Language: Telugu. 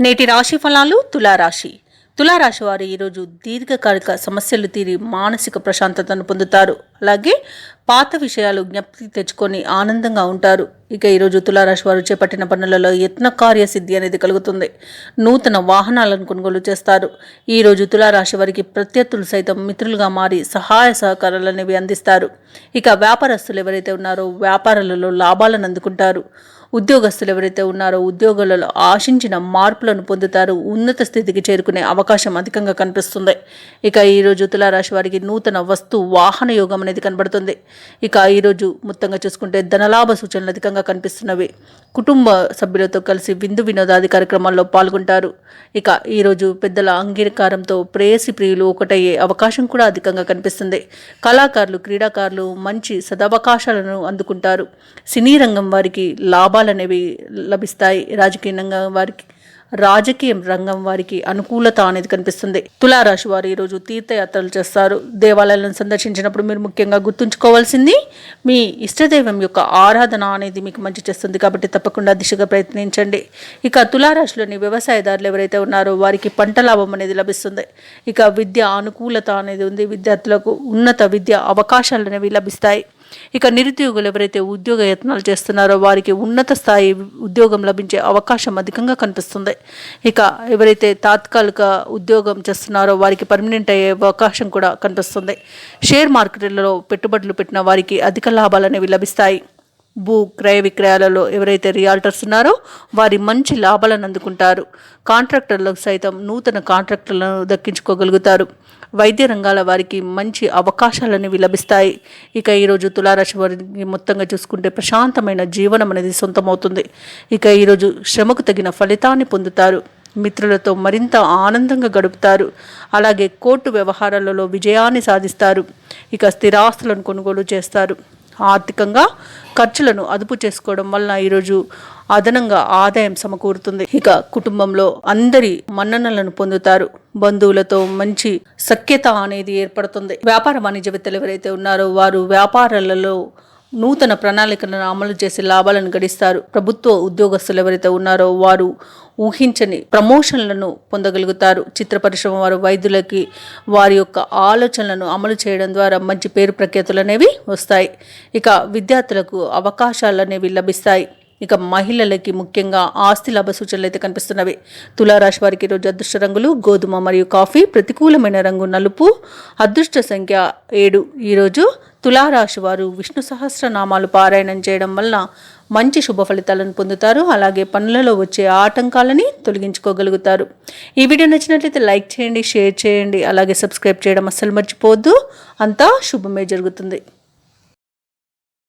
నేటి రాశి ఫలాలు తులారాశి వారు ఈరోజు దీర్ఘకాలిక సమస్యలు తీరి మానసిక ప్రశాంతతను పొందుతారు. అలాగే పాత విషయాలు జ్ఞప్తికి తెచ్చుకొని ఆనందంగా ఉంటారు. ఇక ఈరోజు తులారాశి వారు చేపట్టిన పనులలో యత్న కార్యసిద్ధి అనేది కలుగుతుంది. నూతన వాహనాలను కొనుగోలు చేస్తారు. ఈరోజు తులారాశి వారికి ప్రత్యర్థులు సైతం మిత్రులుగా మారి సహాయ సహకారాలు అనేవి అందిస్తారు. ఇక వ్యాపారస్తులు ఎవరైతే ఉన్నారో వ్యాపారాలలో లాభాలను అందుకుంటారు. ఉద్యోగస్తులు ఎవరైతే ఉన్నారో ఉద్యోగాలలో ఆశించిన మార్పులను పొందుతారు. ఉన్నత స్థితికి చేరుకునే అవకాశం అధికంగా కనిపిస్తుంది. ఇక ఈరోజు తులారాశి వారికి నూతన వస్తు వాహన యోగం అనేది కనబడుతుంది. ఇక ఈరోజు మొత్తంగా చూసుకుంటే ధనలాభ సూచనలు అధికంగా కనిపిస్తున్నవి. కుటుంబ సభ్యులతో కలిసి విందు వినోదాది కార్యక్రమాల్లో పాల్గొంటారు. ఇక ఈరోజు పెద్దల అంగీకారంతో ప్రేయసి ప్రియులు ఒకటయ్యే అవకాశం కూడా అధికంగా కనిపిస్తుంది. కళాకారులు క్రీడాకారులు మంచి సదవకాశాలను అందుకుంటారు. సినీ రంగం వారికి లాభాలు అనేవి లభిస్తాయి. రాజకీయ రంగం వారికి అనుకూలత అనేది కనిపిస్తుంది. తులారాశి వారు ఈరోజు తీర్థయాత్రలు చేస్తారు. దేవాలయాలను సందర్శించినప్పుడు మీరు ముఖ్యంగా గుర్తుంచుకోవాల్సింది మీ ఇష్టదైవం యొక్క ఆరాధన అనేది మీకు మంచి చేస్తుంది. కాబట్టి తప్పకుండా దిశగా ప్రయత్నించండి. ఇక తులారాశిలోని వ్యవసాయదారులు ఎవరైతే ఉన్నారో వారికి పంట లాభం అనేది లభిస్తుంది. ఇక విద్య అనుకూలత అనేది ఉంది. విద్యార్థులకు ఉన్నత విద్య అవకాశాలు అనేవి లభిస్తాయి. ఇక నిరుద్యోగులు ఎవరైతే ఉద్యోగ యత్నాలు చేస్తున్నారో వారికి ఉన్నత స్థాయి ఉద్యోగం లభించే అవకాశం అధికంగా కనిపిస్తుంది. ఇక ఎవరైతే తాత్కాలిక ఉద్యోగం చేస్తున్నారో వారికి పర్మనెంట్ అయ్యే అవకాశం కూడా కనిపిస్తుంది. షేర్ మార్కెట్లలో పెట్టుబడులు పెట్టిన వారికి అధిక లాభాలు అనేవి లభిస్తాయి. భూ క్రయ విక్రయాలలో ఎవరైతే రియాల్టర్స్ ఉన్నారో వారి మంచి లాభాలను అందుకుంటారు. కాంట్రాక్టర్లకు సైతం నూతన కాంట్రాక్టర్లను దక్కించుకోగలుగుతారు. వైద్య రంగాల వారికి మంచి అవకాశాలు అనేవి లభిస్తాయి. ఇక ఈరోజు తులారాశి వారికి మొత్తంగా చూసుకుంటే ప్రశాంతమైన జీవనం అనేది సొంతమవుతుంది. ఇక ఈరోజు శ్రమకు తగిన ఫలితాన్ని పొందుతారు. మిత్రులతో మరింత ఆనందంగా గడుపుతారు. అలాగే కోర్టు వ్యవహారాలలో విజయాన్ని సాధిస్తారు. ఇక స్థిరాస్తులను కొనుగోలు చేస్తారు. ఆర్థికంగా ఖర్చులను అదుపు చేసుకోవడం వలన ఈరోజు అదనంగా ఆదాయం సమకూరుతుంది. ఇక కుటుంబంలో అందరి మన్ననలను పొందుతారు. బంధువులతో మంచి సఖ్యత అనేది ఏర్పడుతుంది. వ్యాపార వాణిజ్యవేత్తలు ఎవరైతే ఉన్నారో వారు వ్యాపారాలలో నూతన ప్రణాళికలను అమలు చేసి లాభాలను గడిస్తారు. ప్రభుత్వ ఉద్యోగస్తులు ఎవరైతే ఉన్నారో వారు ఊహించని ప్రమోషన్లను పొందగలుగుతారు. చిత్ర పరిశ్రమ వారు వైద్యులకి వారి యొక్క ఆలోచనలను అమలు చేయడం ద్వారా మంచి పేరు ప్రఖ్యాతులు అనేవి వస్తాయి. ఇక విద్యార్థులకు అవకాశాలు అనేవి లభిస్తాయి. ఇక మహిళలకి ముఖ్యంగా ఆస్తి లాభ సూచనలు అయితే కనిపిస్తున్నవి. తులారాశి వారికి ఈరోజు అదృష్ట రంగులు గోధుమ మరియు కాఫీ, ప్రతికూలమైన రంగు నలుపు, అదృష్ట సంఖ్య 7. ఈరోజు తులారాశి వారు విష్ణు సహస్రనామాలు పారాయణం చేయడం వలన మంచి శుభ ఫలితాలను పొందుతారు. అలాగే పనులలో వచ్చే ఆటంకాలని తొలగించుకోగలుగుతారు. ఈ వీడియో నచ్చినట్లయితే లైక్ చేయండి, షేర్ చేయండి, అలాగే సబ్స్క్రైబ్ చేయడం అస్సలు మర్చిపోవద్దు. అంతా శుభమే జరుగుతుంది.